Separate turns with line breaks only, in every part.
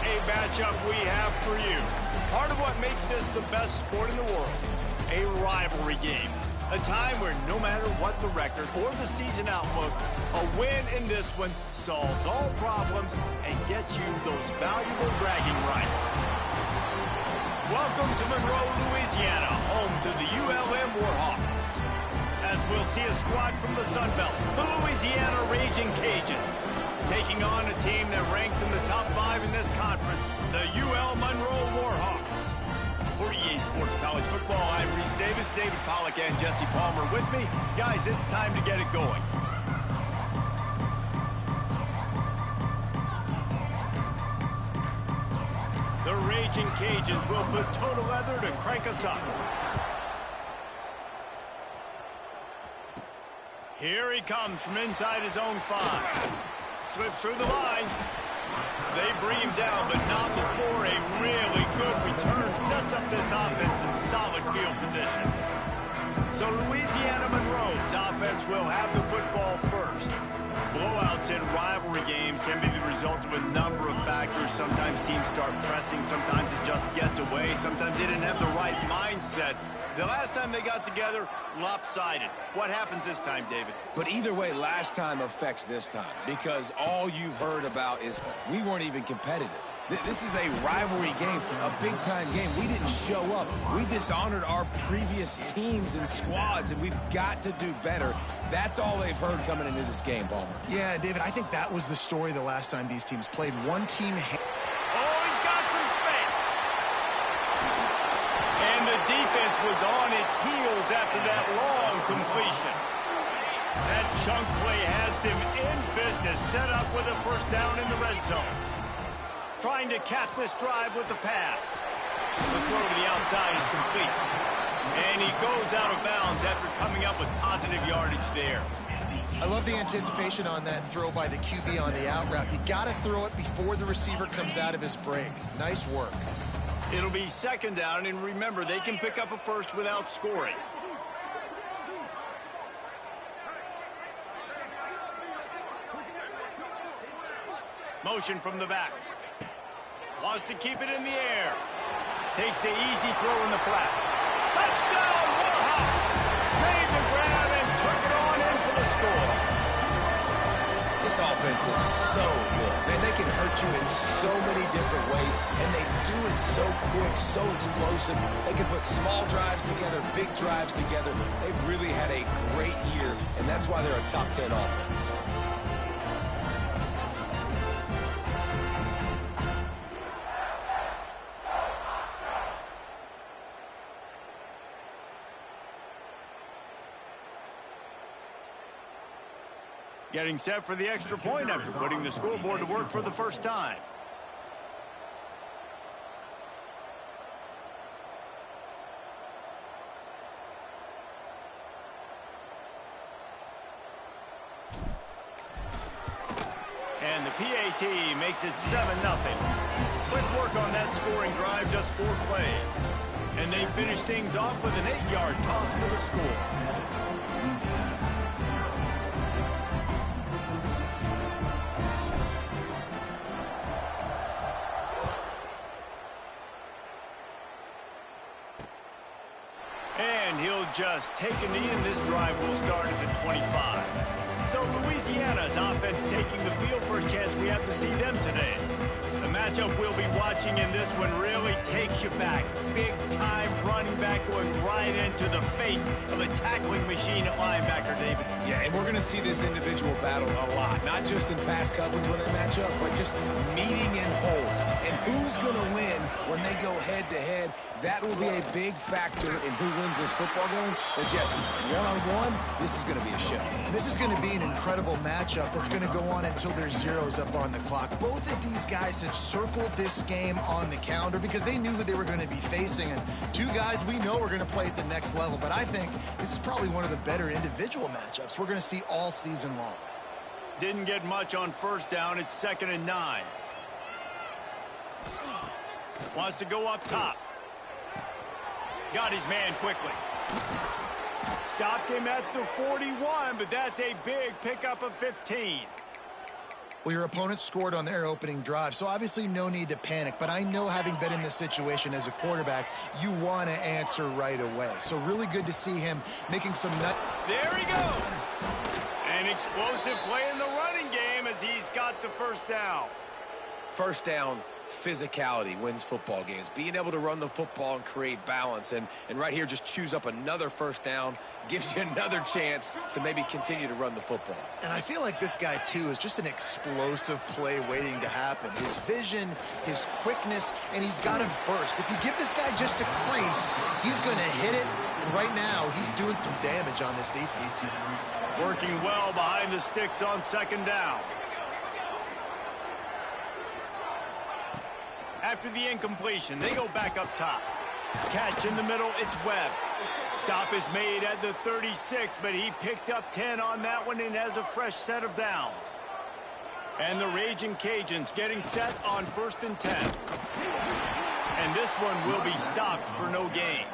a matchup we have for you. Part of what makes this the best sport in the world, a rivalry game. A time where no matter what the record or the season outlook, a win in this one solves all problems and gets you those valuable bragging rights. Welcome to Monroe, Louisiana, home to the ULM Warhawks. As we'll see a squad from the Sun Belt, the Louisiana Ragin Cajuns, taking on a team that ranks in the top 5 in this conference, the UL Monroe Warhawks. For EA Sports College Football, I'm Reese Davis, David Pollack, and Jesse Palmer with me. Guys, it's time to get it going. The Ragin Cajuns will put total leather to crank us up. Here he comes from inside his own 5. Slips through the line. They bring him down, but not before a really good return sets up this offense in solid field position. So Louisiana Monroe's offense will have the football first. Blowouts in rivalry games can be the result of a number of factors. Sometimes teams start pressing, sometimes it just gets away, sometimes they didn't have the right mindset. The last time they got together, lopsided. What happens this time, David?
But either way, last time affects this time, because all you've heard about is we weren't even competitive. This is a rivalry game, a big-time game. We didn't show up. We dishonored our previous teams and squads, and we've got to do better. That's all they've heard coming into this game, Palmer.
Yeah, David, I think that was the story the last time these teams played. One team...
Oh, he's got some space. And the defense was on its heels after that long completion. That chunk play has them in business, set up with a first down in the red zone. Trying to cap this drive with the pass. The throw to the outside is complete. And he goes out of bounds after coming up with positive yardage there.
I love the anticipation on that throw by the QB on the out route. You got to throw it before the receiver comes out of his break. Nice work.
It'll be second down, and remember, they can pick up a first without scoring. Motion from the back. Wants to keep it in the air. Takes the easy throw in the flat. Touchdown, Warhawks! Made the grab and took it on in for the score.
This offense is so good. Man, they can hurt you in so many different ways, and they do it so quick, so explosive. They can put small drives together, big drives together. They've really had a great year, and that's why they're a top 10 offense.
Getting set for the extra point after putting the scoreboard to work for the first time. And the PAT makes it 7-0. Quick work on that scoring drive, just 4 plays. And they finish things off with an 8-yard toss for the score. And he'll just take a knee, and this drive will start at the 25. So Louisiana's offense taking the field for a chance. We have to see them today. The matchup we'll be watching in this one really takes you back. Big-time running back going right into the face of a tackling machine at linebacker, David.
Yeah, and we're going to see this individual battle a lot. Not just in pass coverage when they match up, but just meeting in holes. And who's going to win when they go head-to-head? That will be a big factor in who wins this football game. But, Jesse, one-on-one, this is going to be a show.
This is going to be an incredible matchup that's going to go on until there's zeros up on the clock. Both of these guys have circled this game on the calendar because they knew who they were going to be facing. And two guys we know are going to play at the next level. But I think this is probably one of the better individual matchups we're going to see all season long.
Didn't get much on first down. It's 2nd and 9. Wants to go up top. Got his man quickly. Stopped him at the 41, but that's a big pickup of 15.
Well, your opponent scored on their opening drive, so obviously no need to panic. But I know, having been in this situation as a quarterback, you want to answer right away. So really good to see him making some
There he goes. An explosive play in the running game as he's got the first down.
First down, physicality wins football games. Being able to run the football and create balance. And right here, just choose up another first down, gives you another chance to maybe continue to run the football.
And I feel like this guy, too, is just an explosive play waiting to happen. His vision, his quickness, and he's got a burst. If you give this guy just a crease, he's going to hit it. And right now, he's doing some damage on this defense.
Working well behind the sticks on second down. After the incompletion, they go back up top. Catch in the middle, it's Webb. Stop is made at the 36, but he picked up 10 on that one and has a fresh set of downs. And the Ragin Cajuns getting set on 1st and 10. And this one will be stopped for no gain.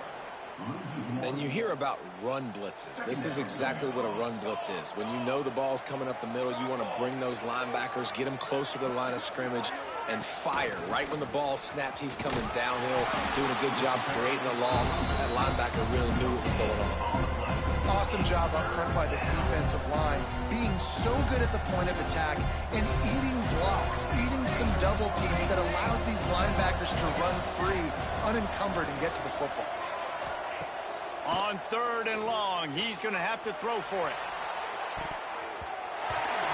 And you hear about run blitzes. This is exactly what a run blitz is. When you know the ball's coming up the middle, you want to bring those linebackers, get them closer to the line of scrimmage, and fire. Right when the ball snapped, he's coming downhill, doing a good job creating a loss. That linebacker really knew what was going on.
Awesome job up front by this defensive line, being so good at the point of attack and eating blocks, eating some double teams that allows these linebackers to run free, unencumbered, and get to the football.
On 3rd and long, he's going to have to throw for it.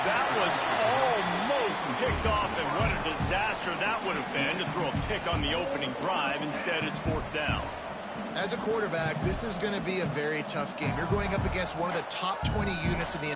That was almost picked off, and what a disaster that would have been to throw a pick on the opening drive. Instead, it's 4th down.
As a quarterback, this is going to be a very tough game. You're going up against one of the top 20 units in the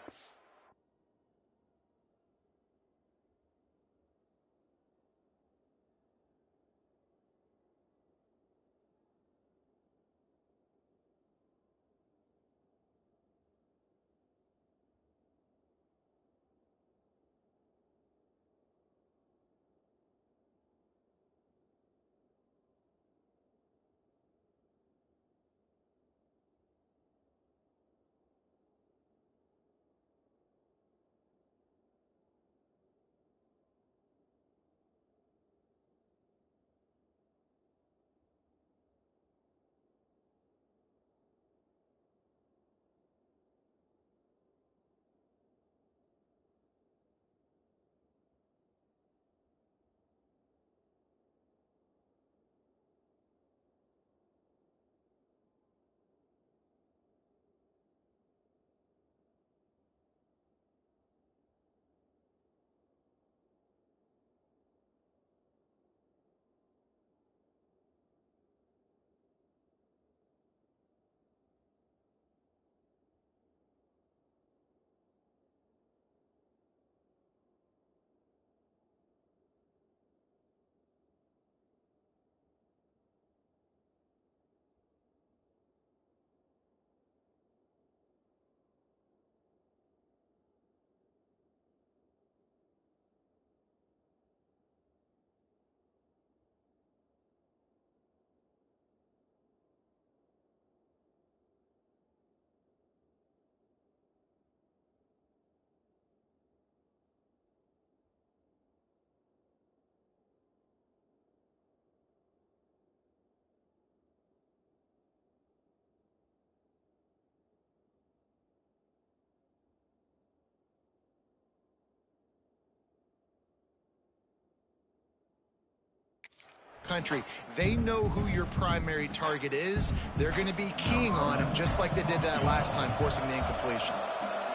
country. They know who your primary target is. They're going to be keying on him just like they did that last time, forcing the incompletion.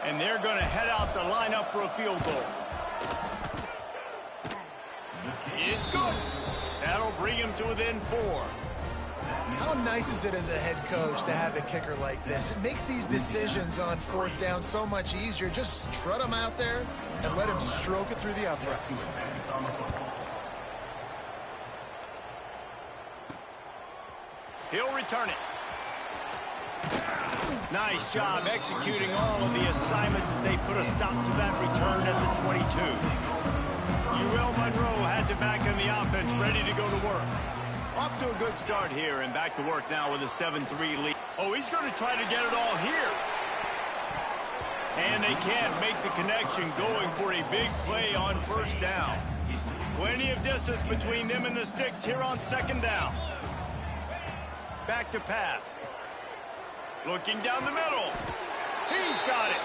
And they're going to head out to line up for a field goal. It's good. That'll bring him to within 4.
How nice is it as a head coach to have a kicker like this? It makes these decisions on 4th down so much easier. Just strut him out there and let him stroke it through the uprights.
He'll return it. Nice job executing all of the assignments as they put a stop to that return at the 22. UL Monroe has it back in the offense, ready to go to work. Off to a good start here, and back to work now with a 7-3 lead. Oh, he's going to try to get it all here. And they can't make the connection going for a big play on first down. Plenty of distance between them and the sticks here on second down. Back to pass. Looking down the middle. He's got it.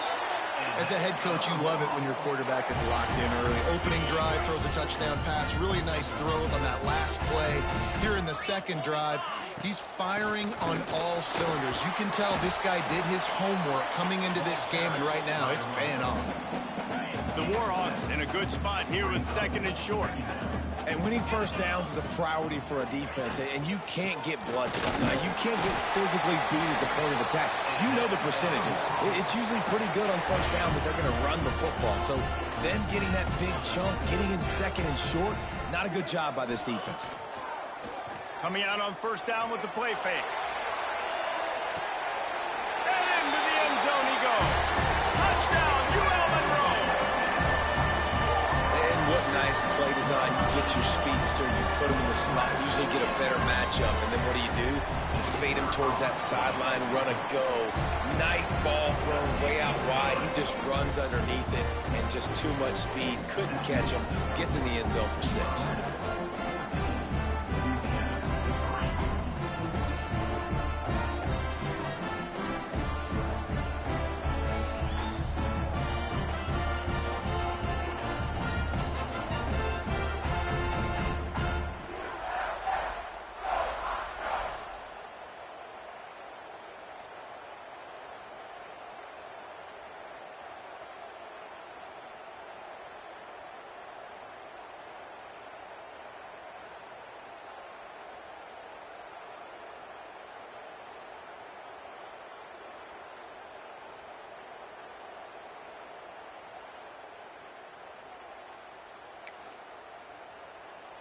As a head coach, you love it when your quarterback is locked in early. Opening drive, throws a touchdown pass. Really nice throw on that last play. Here in the second drive, he's firing on all cylinders. You can tell this guy did his homework coming into this game, and right now it's paying off.
The Warhawks in a good spot here with second and short.
And winning first downs is a priority for a defense, and you can't get bludgeoned. You can't get physically beat at the point of attack. You know the percentages. It's usually pretty good on first down that they're going to run the football. So them getting that big chunk, getting in second and short, not a good job by this defense.
Coming out on first down with the play fake. And into the end zone he goes. Touchdown, ULM.
What nice play design. You get your speedster, you put him in the slot, usually get a better matchup, and then what do? You fade him towards that sideline, run a go. Nice ball thrown way out wide. He just runs underneath it, and just too much speed. Couldn't catch him. Gets in the end zone for 6.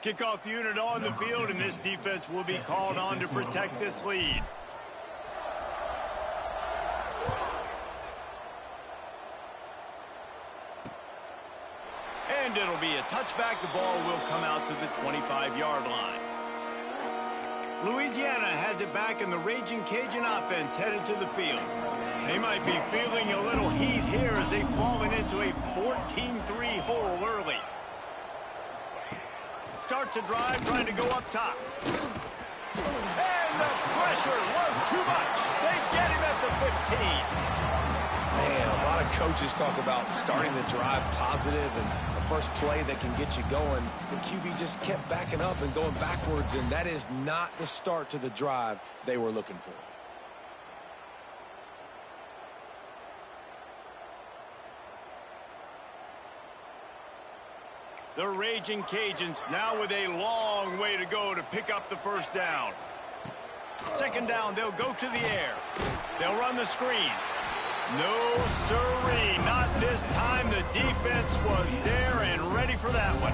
Kickoff unit on the field, and this defense will be called on to protect this lead. And it'll be a touchback. The ball will come out to the 25-yard line. Louisiana has it back, and the Ragin Cajun offense headed to the field. They might be feeling a little heat here as they've fallen into a 14-3 hole early. Starts a drive trying to go up top. And the pressure was too much. They get him at the 15.
Man, a lot of coaches talk about starting the drive positive and the first play that can get you going. The QB just kept backing up and going backwards, and that is not the start to the drive they were looking for.
The Ragin Cajuns now with a long way to go to pick up the first down. Second down, they'll go to the air. They'll run the screen. No sirree, not this time. The defense was there and ready for that one.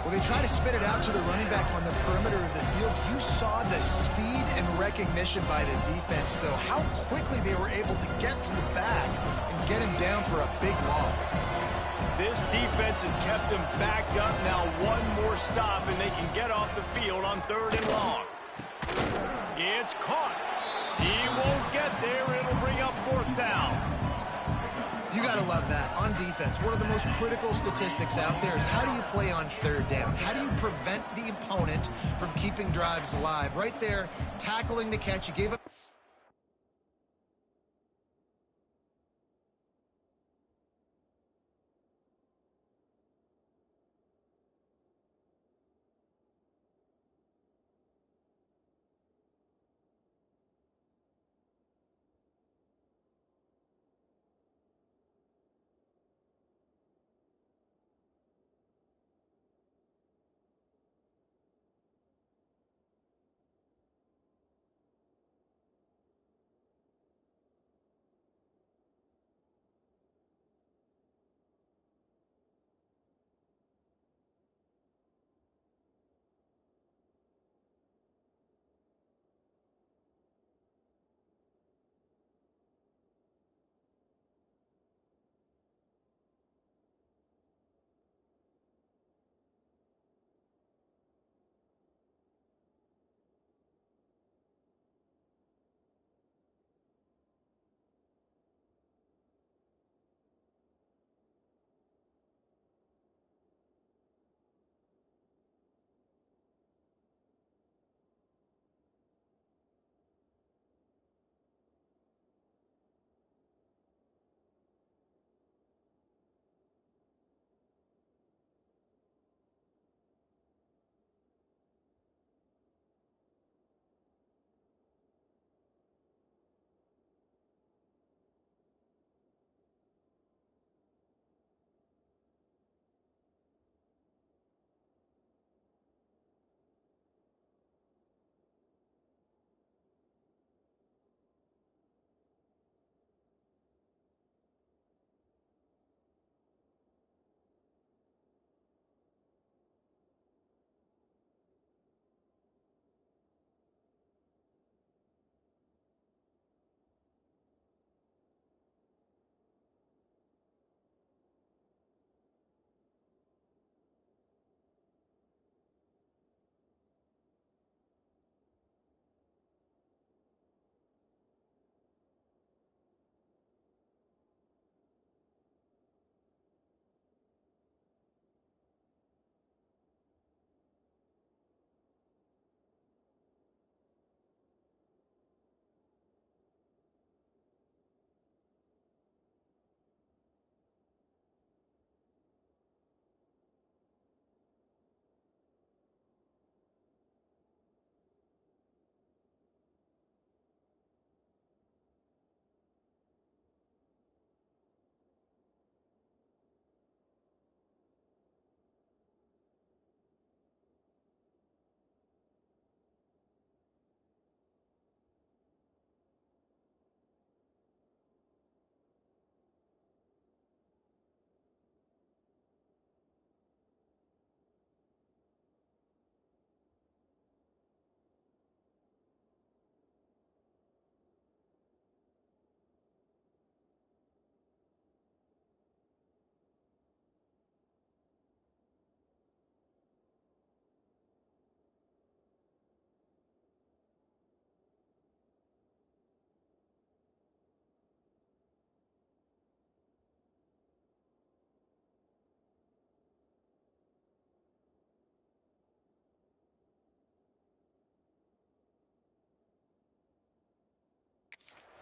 Well, they try to spit it out to the running back on the perimeter of the field. You saw the speed and recognition by the defense, though. How quickly they were able to get to the back and get him down for a big loss.
This defense has kept them backed up. Now one more stop, and they can get off the field on third and long. It's caught. He won't get there. It'll bring up fourth down.
You got to love that. On defense, one of the most critical statistics out there is how do you play on third down? How do you prevent the opponent from keeping drives alive? Right there, tackling the catch. You gave up.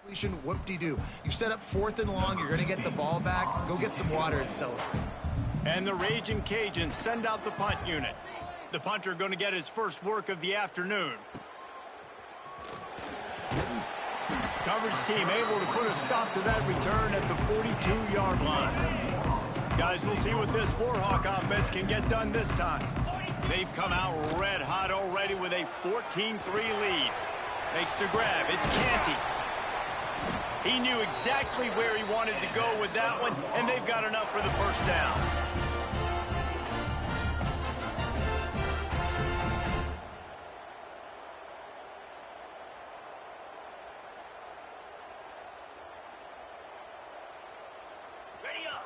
Whoop-de-doo. You've set up 4th and long. You're going to get the ball back. Go get some water and celebrate.
And the Ragin' Cajuns send out the punt unit. The punter going to get his first work of the afternoon. Coverage team able to put a stop to that return at the 42-yard line. Guys, we'll see what this Warhawk offense can get done this time. They've come out red hot already with a 14-3 lead. Makes the grab. It's Canty. He knew exactly where he wanted to go with that one, and they've got enough for the first down.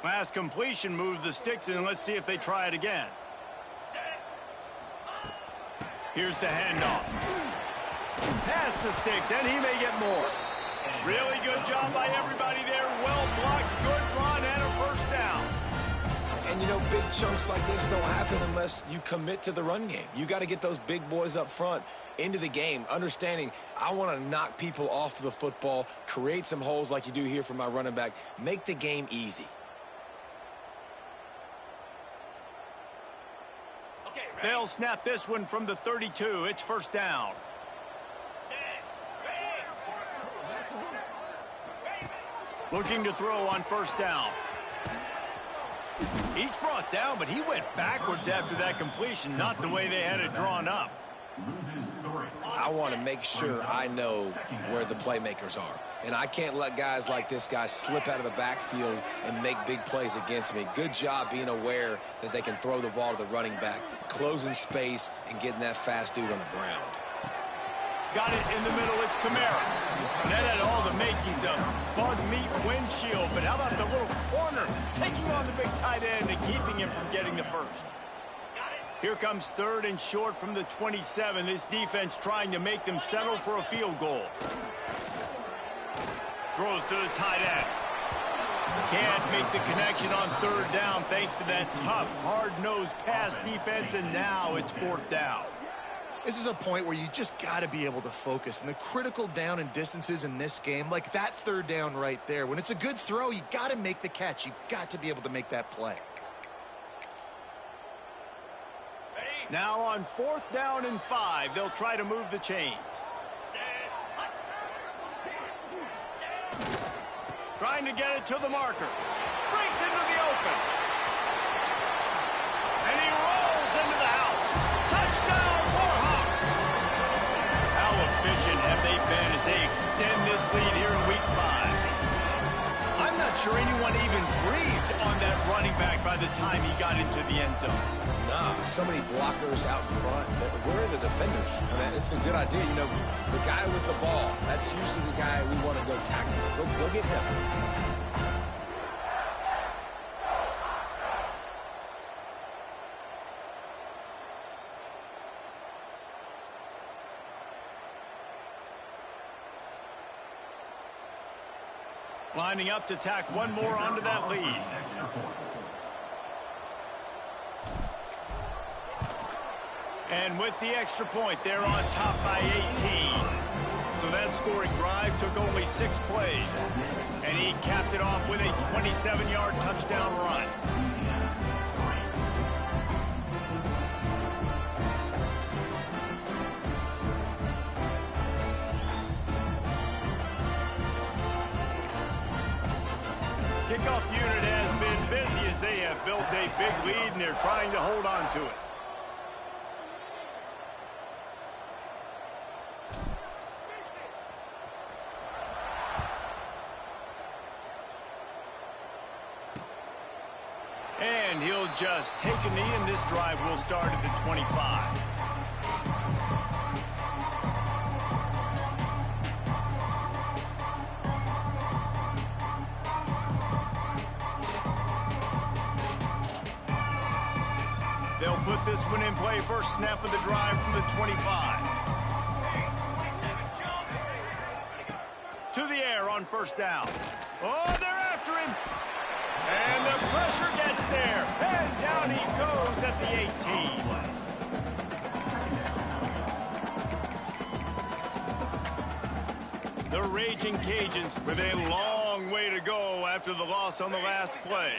Last completion moves the sticks in. Let's see if they try it again. Here's the handoff. Past the sticks, and he may get more. Really good job by everybody there. Well blocked, good run, and a first down.
And, you know, big chunks like this don't happen unless you commit to the run game. You got to get those big boys up front into the game, understanding I want to knock people off the football, create some holes like you do here for my running back, make the game easy.
They'll snap this one from the 32. It's first down. Looking to throw on first down. Each brought down, but he went backwards after that completion, not the way they had it drawn up.
I want to make sure I know where the playmakers are. And I can't let guys like this guy slip out of the backfield and make big plays against me. Good job being aware that they can throw the ball to the running back, closing space, and getting that fast dude on the ground.
Got it in the middle. It's Kamara. That had all the makings of bug meat windshield. But how about the little corner taking on the big tight end and keeping him from getting the first? Here comes 3rd and short from the 27. This defense trying to make them settle for a field goal. Throws to the tight end. Can't make the connection on 3rd down thanks to that tough, hard-nosed pass defense, and now it's 4th down.
This is a point where you just got to be able to focus. And the critical down and distances in this game, like that 3rd down right there, when it's a good throw, you got to make the catch. You've got to be able to make that play.
Now on 4th down and 5, they'll try to move the chains. Trying to get it to the marker. Breaks into the open. And he rolls into the house. Touchdown, Warhawks! How efficient have they been as they extend this lead here in Week 5? I'm not sure anyone even breathed on that running back by the time he got into the end zone.
Nah, so many blockers out in front. Where are the defenders? I mean, it's a good idea. You know, the guy with the ball, that's usually the guy we want to go tackle. Go get him.
Lining up to tack one more onto that lead. And with the extra point, they're on top by 18. So that scoring drive took only 6 plays. And he capped it off with a 27-yard touchdown run. Kickoff unit has been busy as they have built a big lead, and they're trying to hold on to it. And he'll just take a knee, and this drive will start at the 25. They'll put this one in play. First snap of the drive from the 25. To the air on first down. Oh, they're after him. And the pressure gets there. And down he goes at the 18. The Ragin Cajuns with a long way to go after the loss on the last play.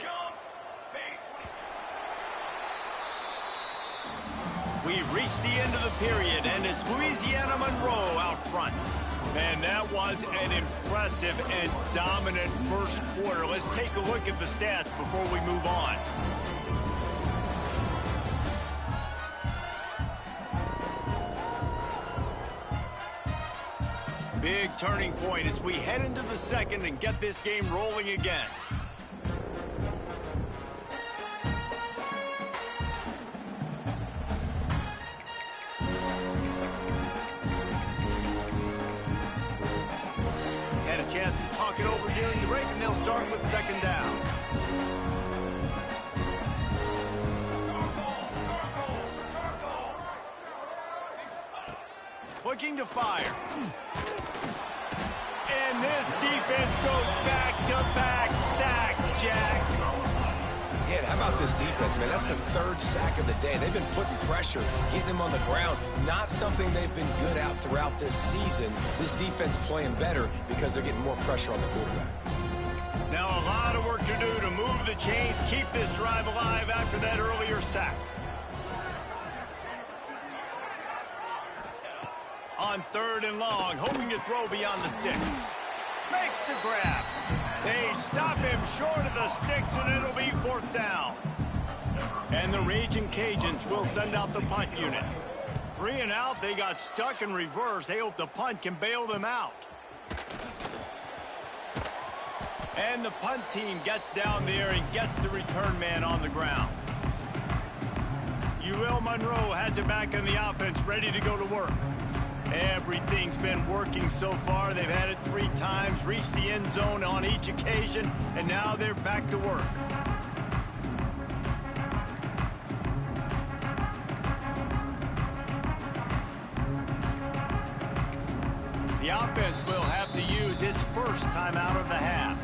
We reached the end of the period, and it's Louisiana Monroe out front. And that was an impressive and dominant first quarter. Let's take a look at the stats before we move on. Big turning point as we head into the second and get this game rolling again. Had a chance to talk it over during the break, and they'll start with second down. Looking to fire. And this defense goes back-to-back sack, Jack.
Yeah, how about this defense, man? That's the third sack of the day. They've been putting pressure, getting him on the ground. Not something they've been good at throughout this season. This defense playing better because they're getting more pressure on the quarterback.
Now a lot of work to do to move the chains, keep this drive alive after that earlier sack. On third and long, hoping to throw beyond the sticks. Makes the grab. They stop him short of the sticks, and it'll be fourth down. And the Ragin Cajuns will send out the punt unit. 3 and out, they got stuck in reverse. They hope the punt can bail them out. And the punt team gets down there and gets the return man on the ground. UL Monroe has it back in the offense, ready to go to work. Everything's been working so far. They've had it 3 times, reached the end zone on each occasion, and now they're back to work. The offense will have to use its first timeout of the half.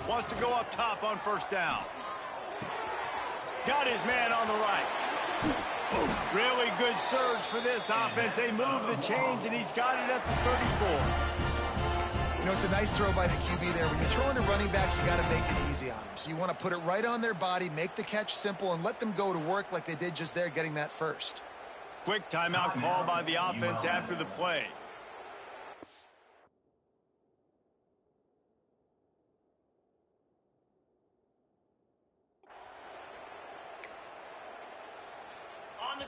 Wants to go up top on first down. Got his man on the right. Really good surge for this offense. They move the chains, and he's got it at the 34.
You know, it's a nice throw by the QB there. When you're throwing to running backs, you got to make it easy on them. So you want to put it right on their body, make the catch simple, and let them go to work like they did just there, getting that first.
Quick timeout call by the offense after the play.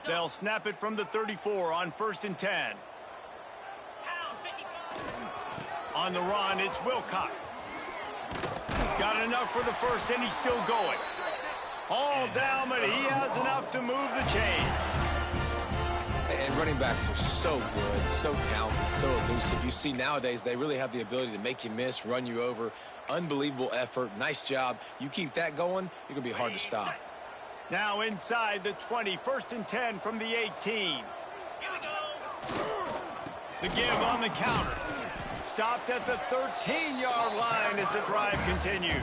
They'll snap it from the 34 on 1st and 10. On the run, it's Wilcox. Got enough for the first, and he's still going. All down, but he has enough to move the chains.
And running backs are so good, so talented, so elusive. You see nowadays they really have the ability to make you miss, run you over. Unbelievable effort. Nice job. You keep that going, you're going to be hard to stop.
Now inside the 20, 1st and 10 from the 18. Here we go. The give on the counter. Stopped at the 13-yard line as the drive continues.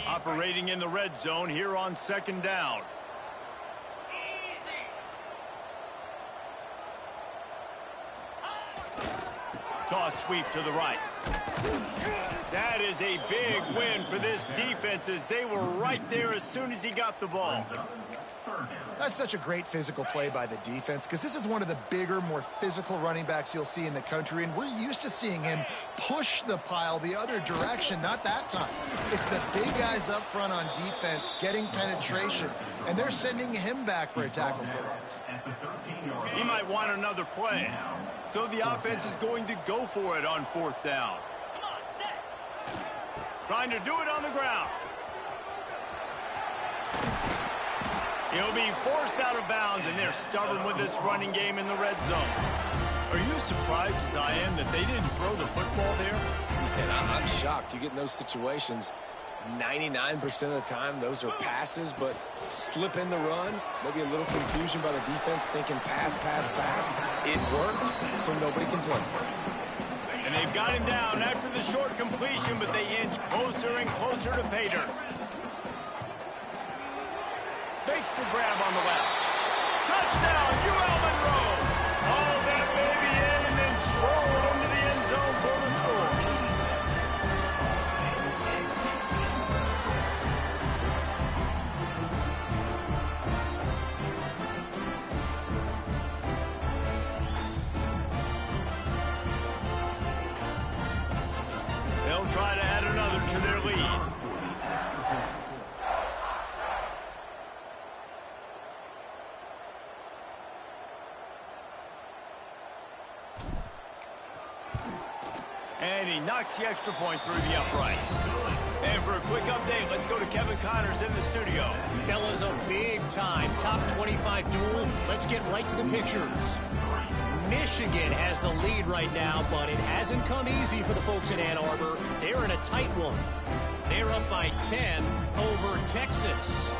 Operating in the red zone here on 2nd down. Toss sweep to the right. That is a big win for this defense as they were right there as soon as he got the ball.
That's such a great physical play by the defense because this is one of the bigger, more physical running backs you'll see in the country, and we're used to seeing him push the pile the other direction, not that time. It's the big guys up front on defense getting penetration, and they're sending him back for a tackle for loss.
He might want another play, so the offense is going to go for it on 4th down. Trying to do it on the ground. He'll be forced out of bounds, and they're stubborn with this running game in the red zone. Are you as surprised as I am that they didn't throw the football there?
And I'm shocked. You get in those situations, 99% of the time, those are passes, but slip in the run, maybe a little confusion by the defense thinking pass, pass, pass. It worked, so nobody complains.
And they've got him down after the short completion, but they inch closer and closer to pay dirt. Makes the grab on the left. Touchdown, UL Monroe! All that baby in and then strolled into the end zone for the score. They'll try to add another to their lead. And he knocks the extra point through the uprights. And for a quick update, let's go to Kevin Connors in the studio.
Fellas, a big-time top 25 duel. Let's get right to the pictures. Michigan has the lead right now, but it hasn't come easy for the folks in Ann Arbor. They're in a tight one. They're up by 10 over Texas.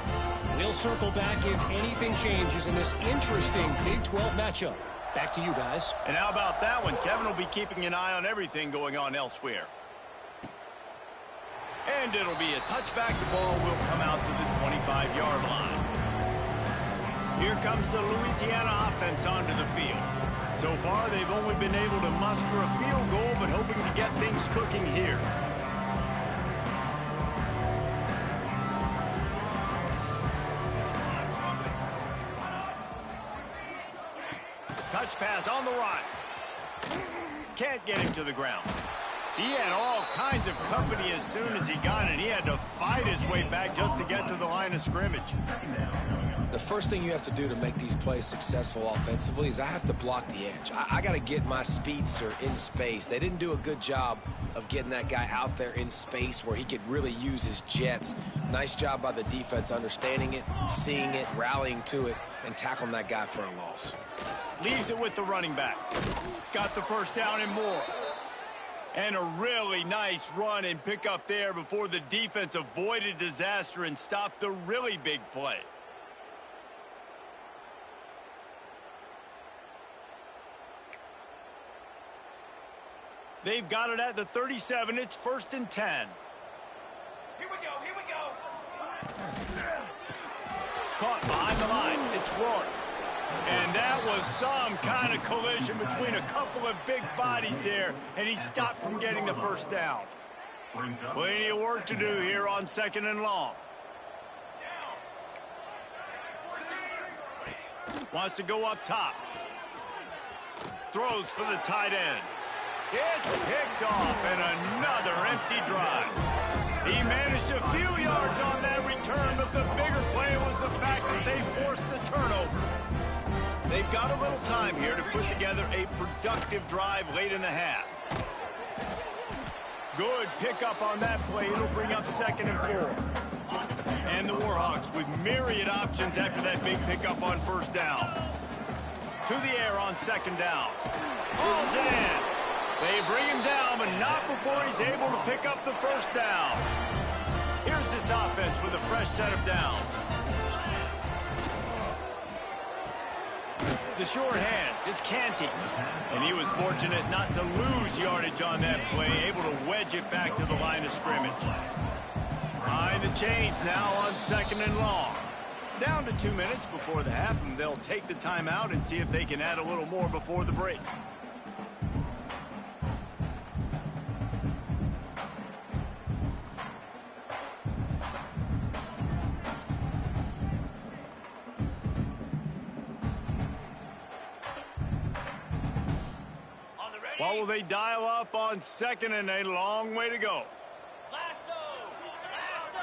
We'll circle back if anything changes in this interesting Big 12 matchup. Back to you guys.
And how about that one? Kevin will be keeping an eye on everything going on elsewhere. And it'll be a touchback. The ball will come out to the 25-yard line. Here comes the Louisiana offense onto the field. So far, they've only been able to muster a field goal, but hoping to get things cooking here. Touch pass on the run. Can't get him to the ground. He had all kinds of company as soon as he got it. He had to fight his way back just to get to the line of scrimmage.
The first thing you have to do to make these plays successful offensively is I have to block the edge. I got to get my speedster in space. They didn't do a good job of getting that guy out there in space where he could really use his jets. Nice job by the defense understanding it, seeing it, rallying to it, and tackling that guy for a loss.
Leaves it with the running back. Got the first down and more. And a really nice run and pick up there before the defense avoided disaster and stopped the really big play. They've got it at the 37. It's 1st and 10.
Here we go, here we go.
Caught behind the line. It's Rourke. And that was some kind of collision between a couple of big bodies there, and he stopped from getting the first down. Plenty of work to do here on 2nd and long. Wants to go up top. Throws for the tight end. It's picked off, and another empty drive. He managed a few yards on that return, but the bigger play was the fact that they forced the turnover. They've got a little time here to put together a productive drive late in the half. Good pickup on that play. It'll bring up 2nd and 4. And the Warhawks with myriad options after that big pickup on 1st down. To the air on 2nd down. Hauls it in. They bring him down, but not before he's able to pick up the 1st down. Here's this offense with a fresh set of downs. The short hands, it's Canty. And he was fortunate not to lose yardage on that play, able to wedge it back to the line of scrimmage. Behind the chains now on 2nd and long. Down to 2 minutes before the half, and they'll take the timeout and see if they can add a little more before the break. What will they dial up on 2nd and a long way to go?
Lasso! Lasso!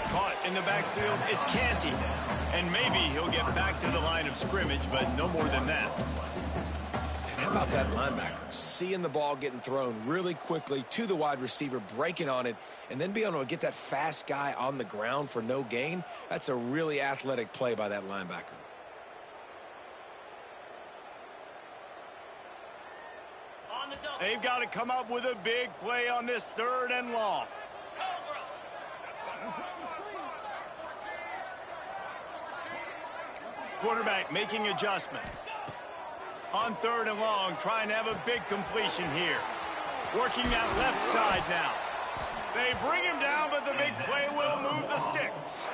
Caught in the backfield, it's Canty. And maybe he'll get back to the line of scrimmage, but no more than that. And
how about that linebacker? Seeing the ball getting thrown really quickly to the wide receiver, breaking on it, and then being able to get that fast guy on the ground for no gain. That's a really athletic play by that linebacker.
They've got to come up with a big play on this 3rd and long. Quarterback making adjustments. On 3rd and long, trying to have a big completion here. Working that left side now. They bring him down, but the big play will move the sticks.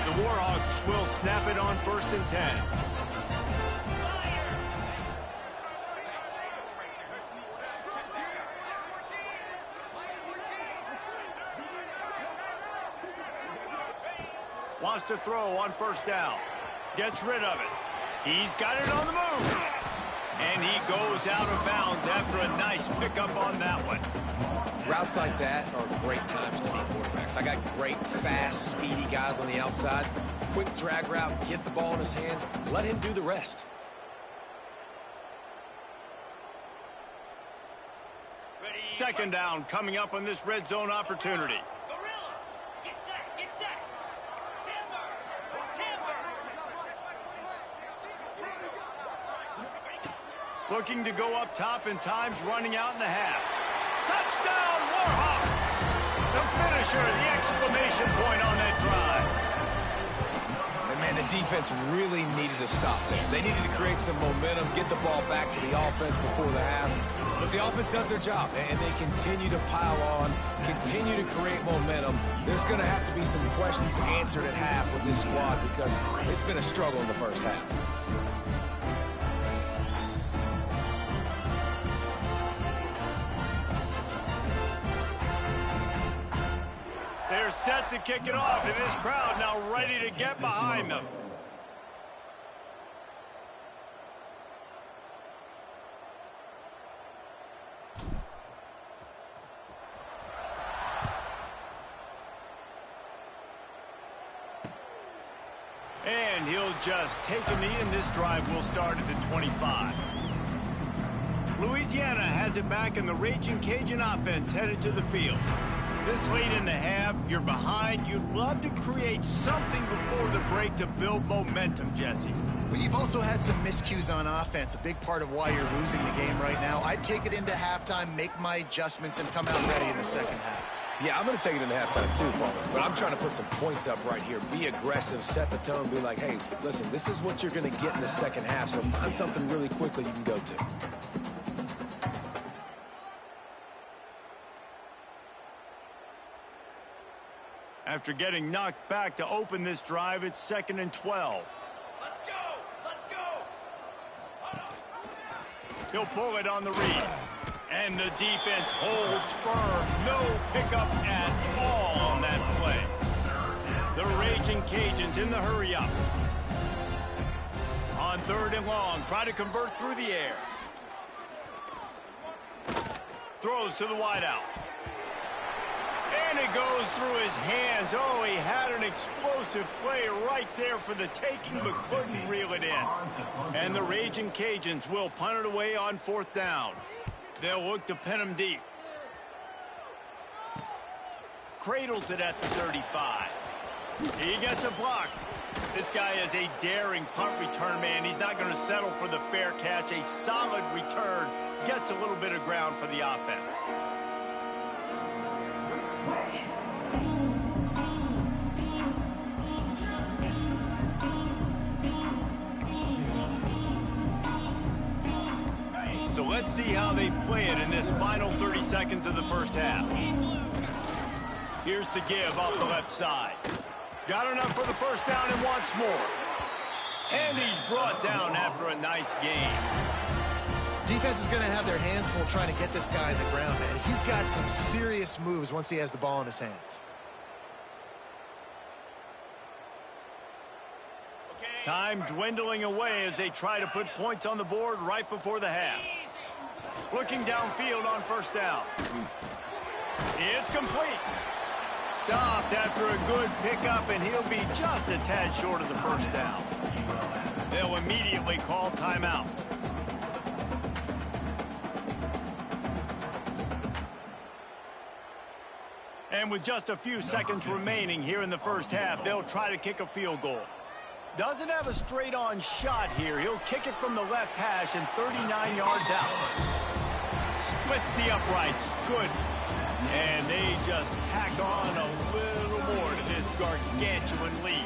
The Warhawks will snap it on 1st and 10. Wants to throw on 1st down. Gets rid of it. He's got it on the move. And he goes out of bounds after a nice pickup on that one.
Routes like that are great times to be quarterbacks. I got great, fast, speedy guys on the outside. Quick drag route, get the ball in his hands, let him do the rest.
Second down coming up on this red zone opportunity. Looking to go up top, and time's running out in the half. Touchdown, Warhawks! The finisher, the exclamation point on that drive.
And, man, the defense really needed to stop there. They needed to create some momentum, get the ball back to the offense before the half. But the offense does their job, and they continue to pile on, continue to create momentum. There's going to have to be some questions answered at half with this squad because it's been a struggle in the first half.
They're set to kick it off, and this crowd now ready to get behind them. And he'll just take a knee, and this drive will start at the 25. Louisiana has it back, and the Ragin' Cajun offense headed to the field. This late in the half, you're behind. You'd love to create something before the break to build momentum, Jesse.
But you've also had some miscues on offense, a big part of why you're losing the game right now. I'd take it into halftime, make my adjustments, and come out ready in the second half.
Yeah, I'm going to take it into halftime too, Paul. But I'm trying to put some points up right here. Be aggressive, set the tone, be like, hey, listen, this is what you're going to get in the second half, so find something really quickly you can go to.
After getting knocked back to open this drive, it's 2nd and 12.
Let's go! Let's go!
He'll pull it on the read. And the defense holds firm. No pickup at all on that play. The Ragin' Cajuns in the hurry-up. On 3rd and long, try to convert through the air. Throws to the wideout. And it goes through his hands. Oh, he had an explosive play right there for the taking, but couldn't reel it in. And the Ragin' Cajuns will punt it away on 4th down. They'll look to pin him deep. Cradles it at the 35. He gets a block. This guy is a daring punt return man. He's not going to settle for the fair catch. A solid return. Gets a little bit of ground for the offense. So let's see how they play it in this final 30 seconds of the first half. Here's the give off the left side. Got enough for the first down and wants more. And he's brought down after a nice game.
Defense is going to have their hands full trying to get this guy in the ground, man. He's got some serious moves once he has the ball in his hands.
Time dwindling away as they try to put points on the board right before the half. Looking downfield on 1st down. It's complete. Stopped after a good pickup, and he'll be just a tad short of the first down. They'll immediately call timeout. And with just a few seconds remaining here in the first half, they'll try to kick a field goal. Doesn't have a straight-on shot here. He'll kick it from the left hash and 39 yards out. Splits the uprights. Good. And they just tack on a little more to this gargantuan lead.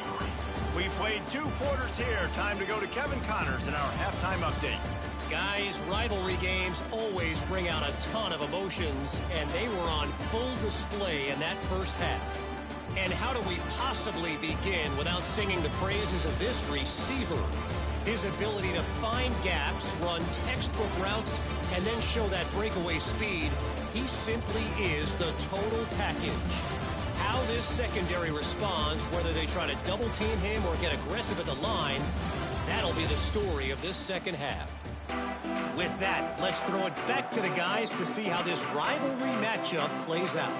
We played 2 quarters here. Time to go to Kevin Connors in our halftime update.
Guys, rivalry games always bring out a ton of emotions, and they were on full display in that first half. And how do we possibly begin without singing the praises of this receiver? His ability to find gaps, run textbook routes, and then show that breakaway speed. He simply is the total package. How this secondary responds, whether they try to double team him or get aggressive at the line, that'll be the story of this second half. With that, let's throw it back to the guys to see how this rivalry matchup plays out.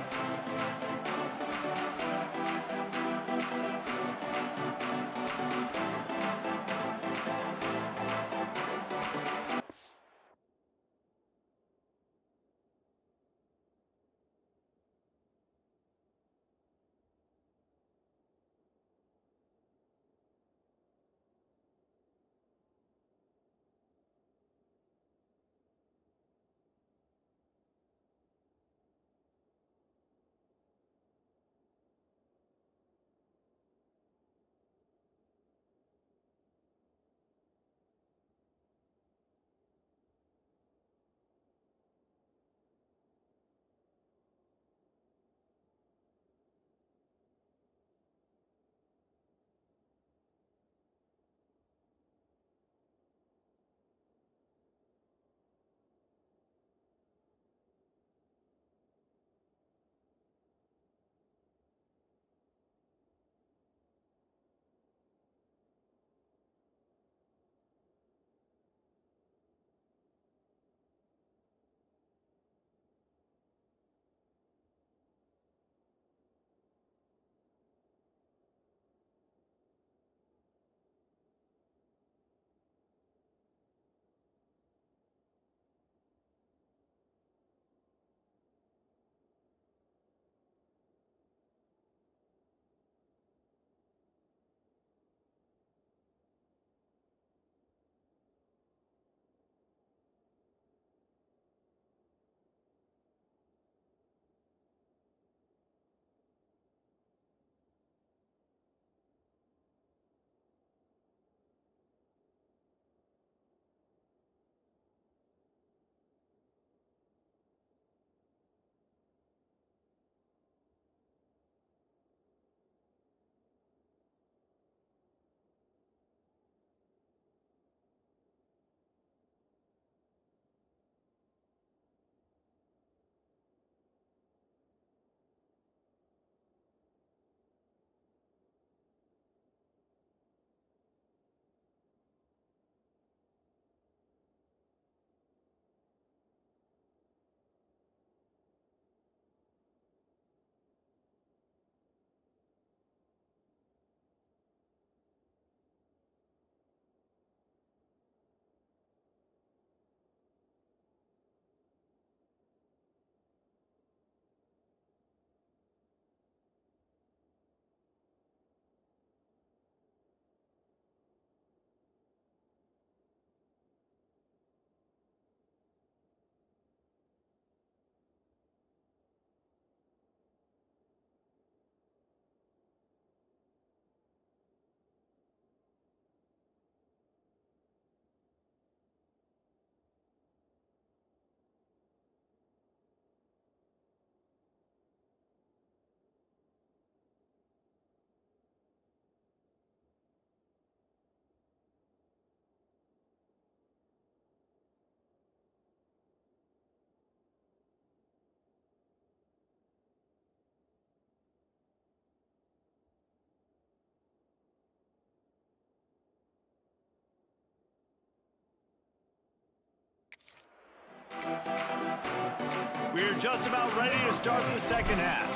We're just about ready to start the second half.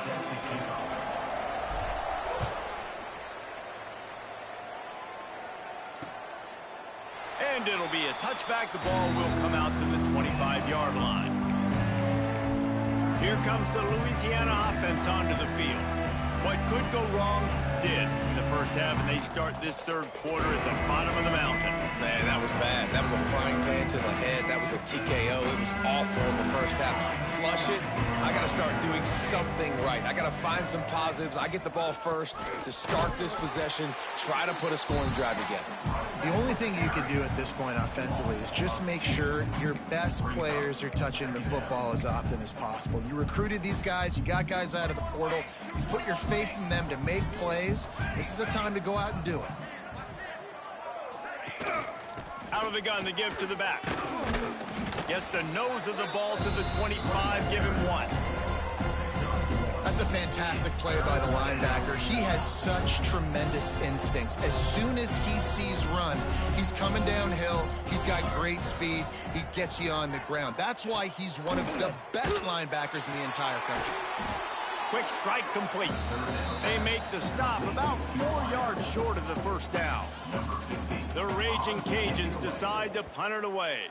And it'll be a touchback. The ball will come out to the 25-yard line. Here comes the Louisiana offense onto the field. What could go wrong did in the first half, and they start this third quarter at the bottom of the mountain.
Man, that was bad. That was a frying pan to the head. That was a TKO. It was awful in the first half. Flush it. I got to start doing something right. I got to find some positives. I get the ball first to start this possession, try to put a scoring drive together.
The only thing you can do at this point offensively is just make sure your best players are touching the football as often as possible. You recruited these guys. You got guys out of the portal. You put your faith in them to make plays. This is a time to go out and do it.
Out of the gun to give to the back. Gets the nose of the ball to the 25, give him 1.
That's a fantastic play by the linebacker. He has such tremendous instincts. As soon as he sees run, he's coming downhill. He's got great speed. He gets you on the ground. That's why he's one of the best linebackers in the entire country.
Quick strike complete. They make the stop about 4 yards short of the first down. The Ragin' Cajuns decide to punt it away.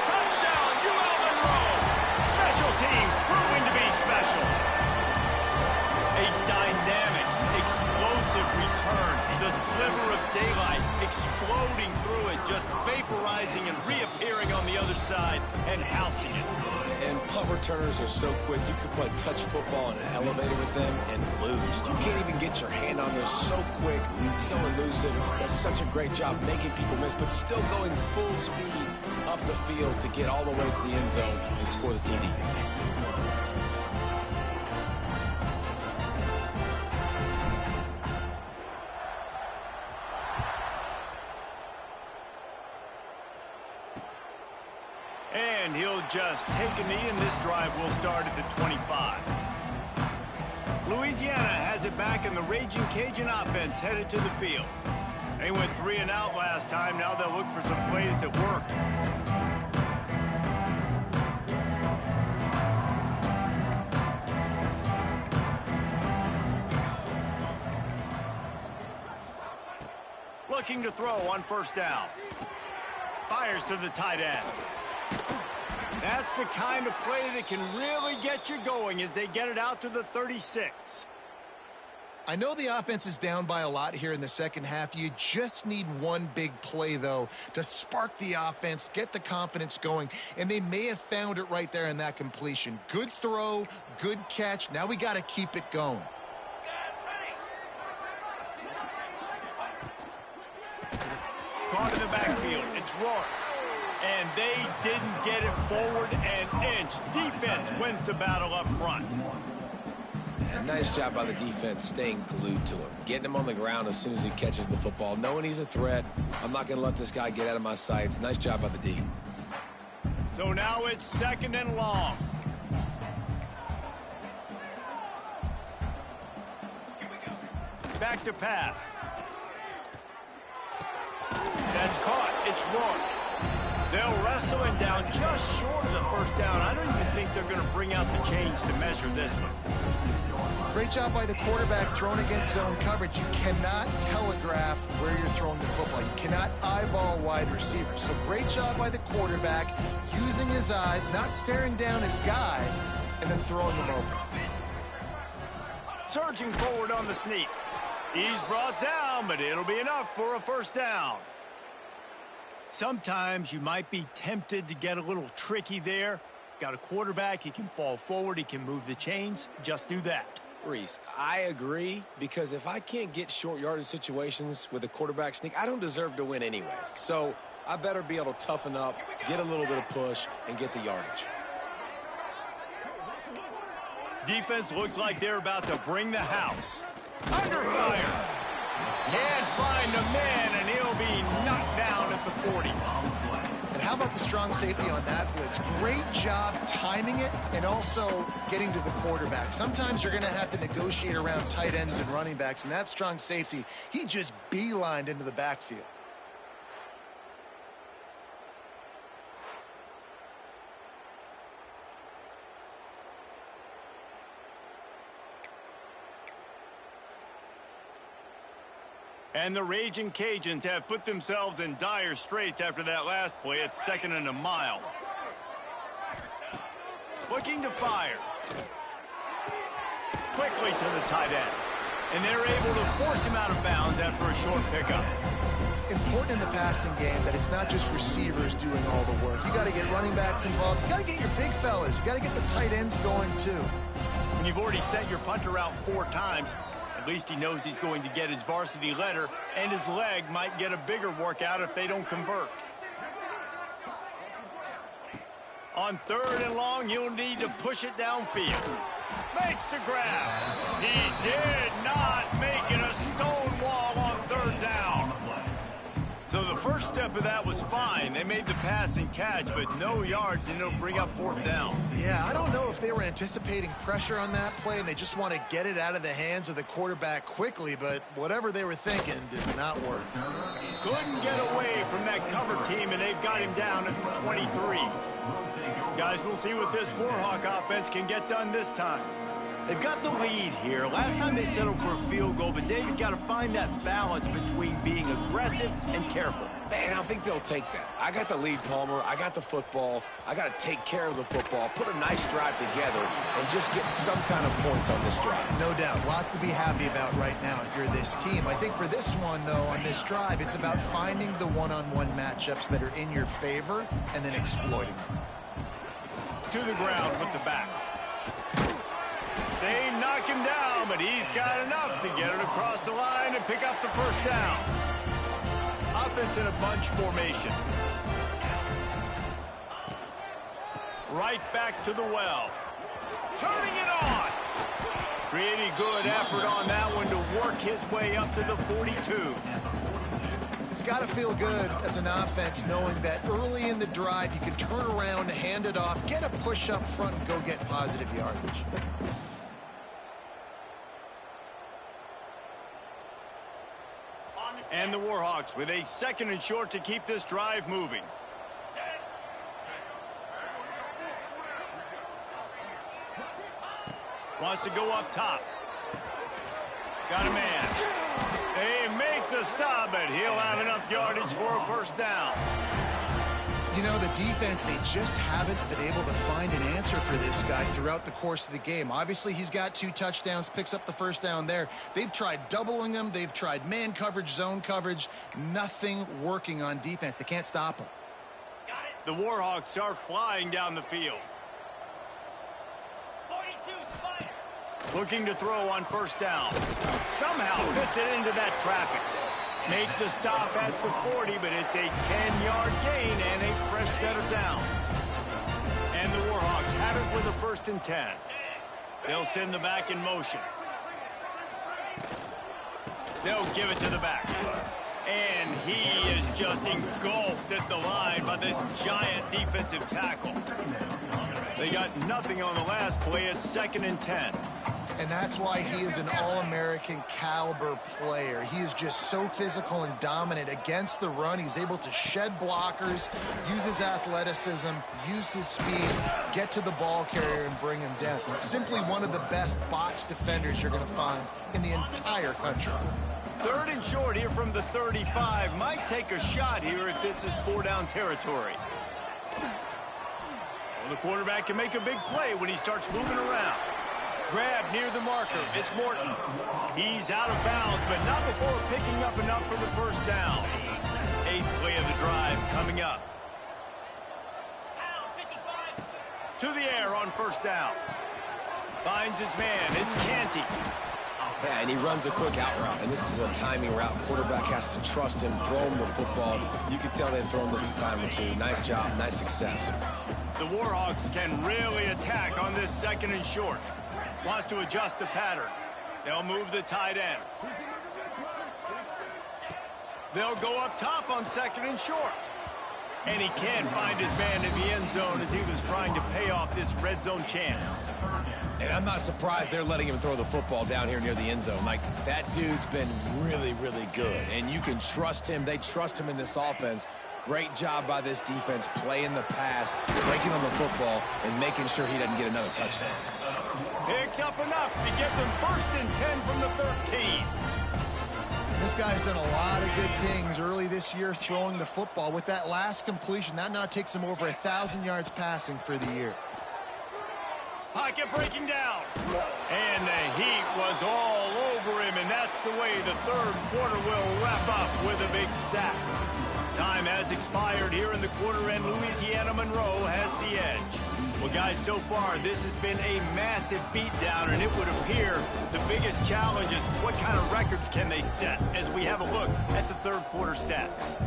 Touchdown, ULM! Special teams proving to be special. A dynamic, explosive return. The sliver of daylight exploding through it, just vaporizing and reappearing on the other side and housing it.
And punt returners are so quick. You can play touch football in an elevator with them and lose. You can't even get your hand on there. So quick, so elusive. Does such a great job making people miss, but still going full speed up the field to get all the way to the end zone and score the TD.
And he'll just take a knee, and this drive will start at the 25. Louisiana has it back, and the Ragin' Cajun offense headed to the field. They went 3 and out last time. Now they'll look for some plays that work. Looking to throw on first down. Fires to the tight end. That's the kind of play that can really get you going as they get it out to the 36.
I know the offense is down by a lot here in the second half. You just need one big play, though, to spark the offense, get the confidence going, and they may have found it right there in that completion. Good throw, good catch. Now we got to keep it going.
Caught in the backfield. It's Rourke. And they didn't get it forward an inch. Defense wins the battle up front.
And nice job by the defense staying glued to him. Getting him on the ground as soon as he catches the football. Knowing he's a threat. I'm not going to let this guy get out of my sights. Nice job by the D.
So now it's 2nd and long. Back to pass. That's caught. It's Rourke. They'll wrestle him down just short of the first down. I don't even think they're going to bring out the chains to measure this one.
Great job by the quarterback throwing against zone coverage. You cannot telegraph where you're throwing the football. You cannot eyeball wide receivers. So great job by the quarterback using his eyes, not staring down his guy, and then throwing him open.
Surging forward on the sneak. He's brought down, but it'll be enough for a first down. Sometimes you might be tempted to get a little tricky there. Got a quarterback, he can fall forward, he can move the chains. Just do that.
Reese, I agree, because if I can't get short yardage situations with a quarterback sneak, I don't deserve to win anyways. So I better be able to toughen up, get a little bit of push, and get the yardage.
Defense looks like they're about to bring the house. Under fire. Can't find a man, and he'll be knocked down at the 40.
And how about the strong safety on that blitz? Great job timing it and also getting to the quarterback. Sometimes you're going to have to negotiate around tight ends and running backs, and that strong safety, he just beelined into the backfield.
And the Ragin' Cajuns have put themselves in dire straits after that last play. It's 2nd and a mile. Looking to fire. Quickly to the tight end. And they're able to force him out of bounds after a short pickup.
Important in the passing game that it's not just receivers doing all the work. You got to get running backs involved. You got to get your big fellas. You got to get the tight ends going too.
When you've already sent your punter out 4 times, at least he knows he's going to get his varsity letter, and his leg might get a bigger workout if they don't convert. On 3rd and long, you'll need to push it downfield. Makes the grab. He did not make it a stone wall on 3rd down. So the first step of that was fine. They made the pass and catch, but no yards, and it'll bring up 4th down.
Yeah, I don't know if they were anticipating pressure on that play and they just want to get it out of the hands of the quarterback quickly, but whatever they were thinking did not work.
Couldn't get away from that cover team, and they've got him down at the 23. Guys, we'll see what this Warhawk offense can get done this time. They've got the lead here. Last time they settled for a field goal, but David got to find that balance between being aggressive and careful.
Man, I think they'll take that. I got the lead, Palmer. I got the football. I got to take care of the football, put a nice drive together, and just get some kind of points on this drive.
No doubt. Lots to be happy about right now if you're this team. I think for this one, though, on this drive, it's about finding the one-on-one matchups that are in your favor and then exploiting them.
To the ground with the back. They knock him down, but he's got enough to get it across the line and pick up the 1st down. Offense in a bunch formation. Right back to the well. Turning it on. Pretty good effort on that one to work his way up to the 42.
It's got to feel good as an offense knowing that early in the drive you can turn around, hand it off, get a push up front, and go get positive yardage.
And the Warhawks with a 2nd and short to keep this drive moving. Wants to go up top. Got a man. They make the stop, but he'll have enough yardage for a 1st down.
You know, the defense, they just haven't been able to find an answer for this guy throughout the course of the game. Obviously, he's got 2 touchdowns, picks up the 1st down there. They've tried doubling him. They've tried man coverage, zone coverage. Nothing working on defense. They can't stop him.
The Warhawks are flying down the field.
42, Spider.
Looking to throw on 1st down. Somehow fits it into that traffic. Make the stop at the 40, but it's a 10-yard gain and a fresh set of downs. And the Warhawks have it with a 1st and 10. They'll send the back in motion. They'll give it to the back. And he is just engulfed at the line by this giant defensive tackle. They got nothing on the last play. It's 2nd and 10.
And that's why he is an All-American caliber player. He is just so physical and dominant against the run. He's able to shed blockers, use his athleticism, use his speed, get to the ball carrier and bring him down. Simply one of the best box defenders you're going to find in the entire country.
3rd and short here from the 35. Might take a shot here if this is 4-down territory. Well, the quarterback can make a big play when he starts moving around. Grab near the marker. It's Morton. He's out of bounds, but not before picking up enough for the 1st down. 8th play of the drive coming up. To the air on 1st down. Finds his man. It's Canty.
Yeah, and he runs a quick out route, and this is a timing route. Quarterback has to trust him, throw him the football. You can tell they've thrown this a time or 2. Nice job, nice success.
The Warhawks can really attack on this 2nd and short. Wants to adjust the pattern. They'll move the tight end. They'll go up top on 2nd and short. And he can't find his man in the end zone as he was trying to pay off this red zone chance.
And I'm not surprised they're letting him throw the football down here near the end zone. Like, that dude's been really, really good. And you can trust him. They trust him in this offense. Great job by this defense playing the pass, breaking on the football, and making sure he doesn't get another touchdown.
Picks up enough to get them 1st and 10 from the 13.
This guy's done a lot of good things early this year throwing the football. With that last completion, that now takes him over 1,000 yards passing for the year.
Pocket breaking down. And the heat was all over him, and that's the way the third quarter will wrap up with a big sack. Time has expired here in the quarter, and Louisiana Monroe has the edge. Well, guys, so far, this has been a massive beatdown, and it would appear the biggest challenge is what kind of records can they set as we have a look at the third quarter stats.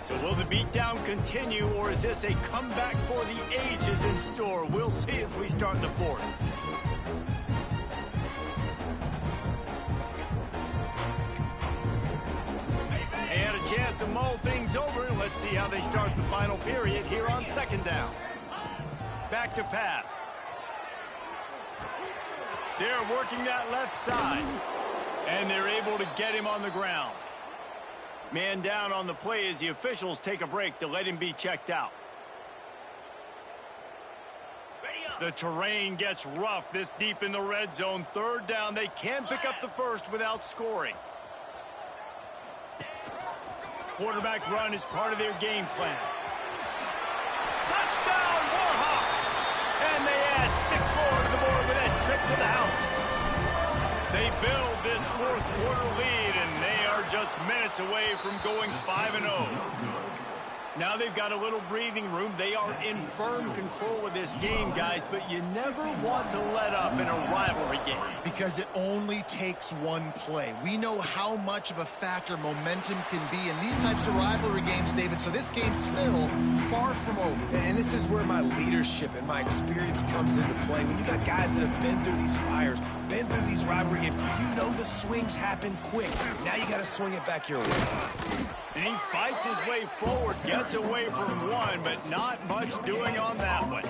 So will the beatdown continue, or is this a comeback for the ages in store? We'll see as we start the fourth. They had a chance to mull things over. Let's see how they start the final period here on second down. Back to pass. They're working that left side, and they're able to get him on the ground. Man down on the play as the officials take a break to let him be checked out. The terrain gets rough this deep in the red zone. Third down, they can pick up the first without scoring. Quarterback run is part of their game plan. Touchdown, Warhawks! And they add 6 more to the board with that trip to the house. They build this fourth quarter lead, and they are just minutes away from going 5-0. Now they've got a little breathing room. They are in firm control of this game, guys, but you never want to let up in a rivalry game.
Because it only takes one play. We know how much of a factor momentum can be in these types of rivalry games, David, so this game's still far from over.
And this is where my leadership and my experience comes into play. When you got guys that have been through these fires, been through these rivalry games, you know the swings happen quick. Now you got to swing it back your way.
And he fights his way forward, gets away from one, but not much doing on that one.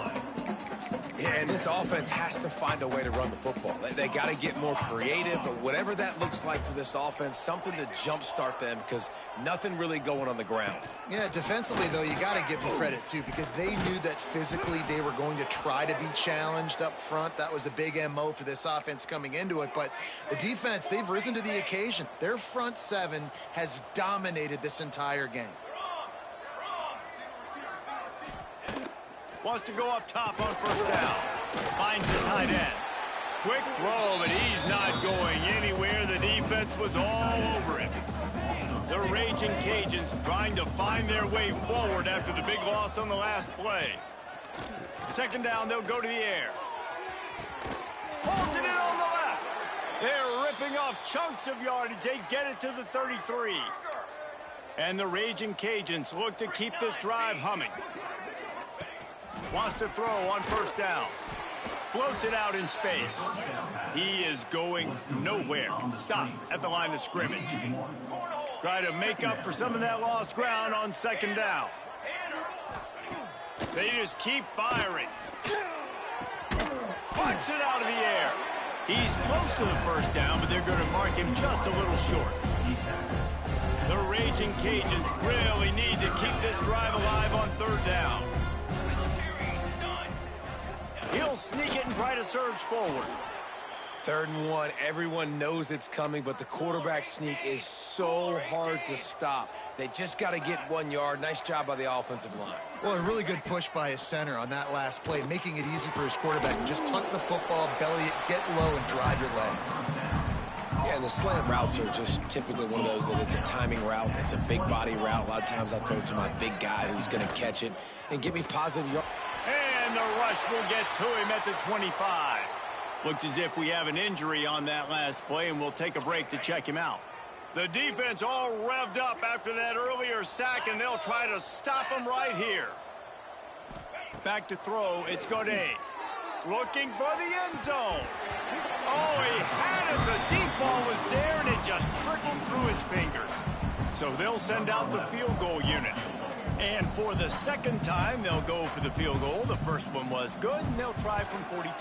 Yeah, and this offense has to find a way to run the football. They got to get more creative, but whatever that looks like for this offense, something to jumpstart them because nothing really going on the ground.
Yeah, defensively, though, you got to give them credit, too, because they knew that physically they were going to try to be challenged up front. That was a big MO for this offense coming into it, but the defense, they've risen to the occasion. Their front seven has dominated this entire game.
Wants to go up top on first down. Finds the tight end. Quick throw, but he's not going anywhere. The defense was all over him. The Ragin' Cajuns trying to find their way forward after the big loss on the last play. Second down, they'll go to the air. Pulls it in on the left. They're ripping off chunks of yardage. They get it to the 33. And the Ragin' Cajuns look to keep this drive humming. Wants to throw on first down. Floats it out in space. He is going nowhere. Stop at the line of scrimmage. Try to make up for some of that lost ground on second down. They just keep firing. Bucks it out of the air. He's close to the first down, but they're going to mark him just a little short. The Ragin' Cajuns really need to keep this drive alive on third down. He'll sneak it and try to surge forward.
3rd and 1, everyone knows it's coming, but the quarterback sneak is so hard to stop. They just got to get 1 yard. Nice job by the offensive line.
Well, a really good push by his center on that last play, making it easy for his quarterback to just tuck the football, belly it, get low, and drive your legs.
Yeah, and the slant routes are just typically one of those that it's a timing route. It's a big body route. A lot of times I throw it to my big guy who's going to catch it and give me positive yards.
And the rush will get to him at the 25. Looks as if we have an injury on that last play, and we'll take a break to check him out. The defense all revved up after that earlier sack, and they'll try to stop him right here. Back to throw, it's Godet. Looking for the end zone. Oh, he had it. The deep ball was there, and it just trickled through his fingers. So they'll send out the field goal unit. And for the second time, they'll go for the field goal. The first one was good, and they'll try from 42.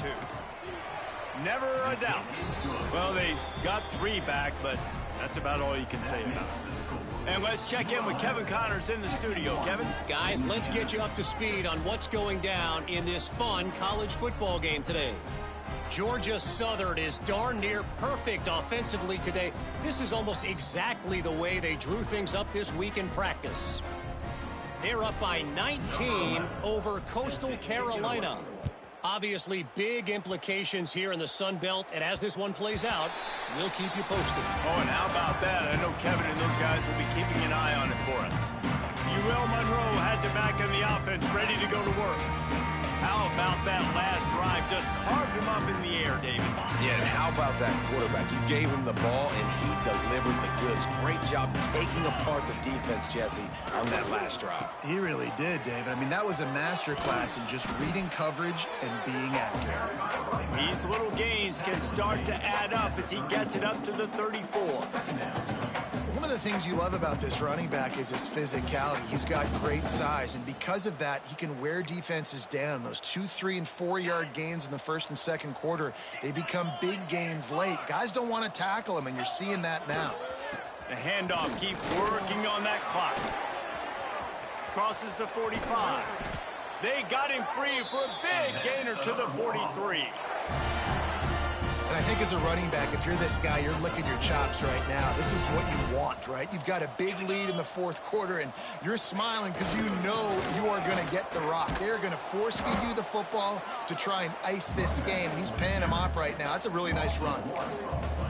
Never a doubt. Well, they got 3 back, but that's about all you can say about it. And let's check in with Kevin Connors in the studio. Kevin?
Guys, let's get you up to speed on what's going down in this fun college football game today. Georgia Southern is darn near perfect offensively today. This is almost exactly the way they drew things up this week in practice. They're up by 19 over Coastal Carolina. Obviously, big implications here in the Sun Belt, and as this one plays out, we'll keep you posted.
Oh, and how about that? I know Kevin and those guys will be keeping an eye on it for us. UL Monroe has it back in the offense, ready to go to work. How about that last drive? Just carved him up in the air, David.
Yeah, and how about that quarterback? You gave him the ball, and he delivered the goods. Great job taking apart the defense, Jesse, on that last drive.
He really did, David. I mean, that was a masterclass in just reading coverage and being accurate.
These little gains can start to add up as he gets it up to the 34.
One of the things you love about this running back is his physicality. He's got great size, and because of that, he can wear defenses down. Those 2-, 3-, and 4-yard gains in the first and second quarter, they become big gains late. Guys don't want to tackle him, and you're seeing that now.
The handoff, keep working on that clock. Crosses the 45. They got him free for a big gainer to the 43.
And I think as a running back, if you're this guy, you're licking your chops right now. This is what you want, right? You've got a big lead in the fourth quarter, and you're smiling because you know you are going to get the rock. They're going to force feed you the football to try and ice this game. He's paying him off right now. That's a really nice run.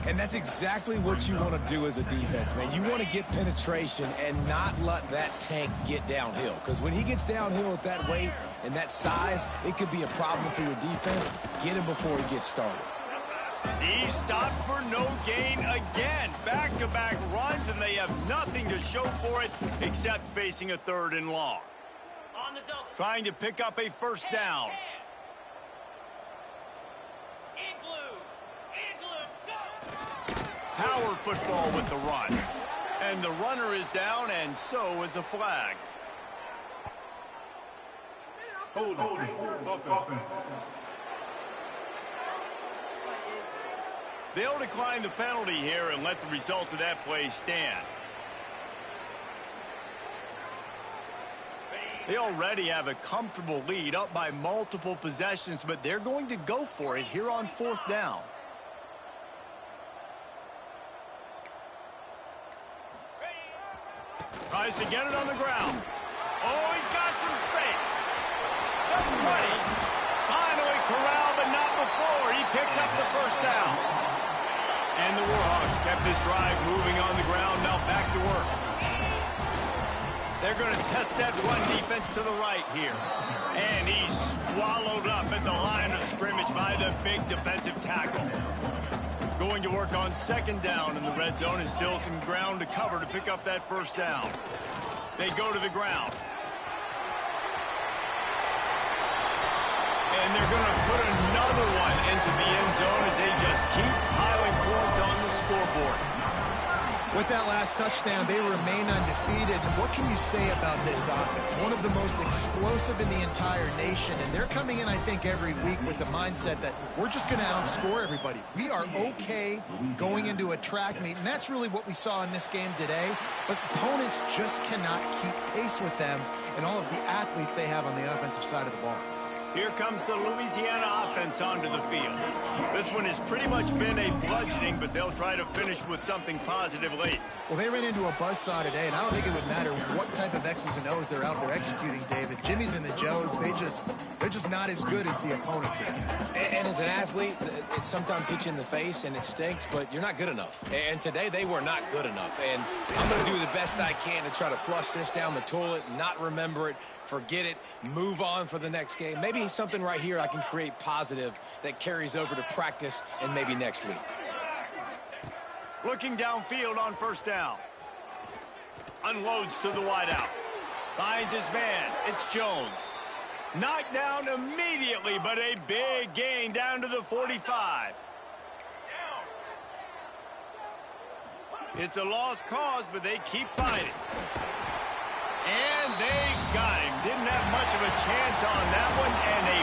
And that's exactly what you want to do as a defense, man. You want to get penetration and not let that tank get downhill. Because when he gets downhill at that weight and that size, it could be a problem for your defense. Get him before he gets started.
He stopped for no gain again. Back-to-back runs, and they have nothing to show for it except facing a 3rd and long.
On the double.
Trying to pick up a first down.
Igloo,
Power football with the run. And the runner is down, and so is a flag.
Hold offense.
They'll decline the penalty here and let the result of that play stand. They already have a comfortable lead, up by multiple possessions, but they're going to go for it here on 4th down. Tries to get it on the ground. Oh, he's got some space. The 20. Finally corralled, but not before. He picks up the first down. And the Warhawks kept this drive moving on the ground, now back to work. They're going to test that run defense to the right here. And he's swallowed up at the line of scrimmage by the big defensive tackle. Going to work on 2nd down in the red zone, and still some ground to cover to pick up that first down. They go to the ground. And they're going to put another one into the end zone as they just keep piling points on the scoreboard.
With that last touchdown, they remain undefeated. And what can you say about this offense? One of the most explosive in the entire nation. And they're coming in, I think, every week with the mindset that we're just going to outscore everybody. We are okay going into a track meet. And that's really what we saw in this game today. But opponents just cannot keep pace with them and all of the athletes they have on the offensive side of the ball.
Here comes the Louisiana offense onto the field. This one has pretty much been a bludgeoning, but they'll try to finish with something positive late.
Well, they ran into a buzzsaw today, and I don't think it would matter what type of X's and O's they're out there executing, David. Jimmy's and the Joes, they're just not as good as the opponent today.
And as an athlete, it sometimes hits you in the face, and it stinks, but you're not good enough. And today, they were not good enough. And I'm going to do the best I can to try to flush this down the toilet, not remember it, forget it, move on for the next game. Maybe something right here I can create positive that carries over to practice and maybe next week.
Looking downfield on 1st down. Unloads to the wideout. Finds his man. It's Jones. Knocked down immediately, but a big gain down to the 45. It's a lost cause, but they keep fighting. And they got him. Didn't have much of a chance on that one, and a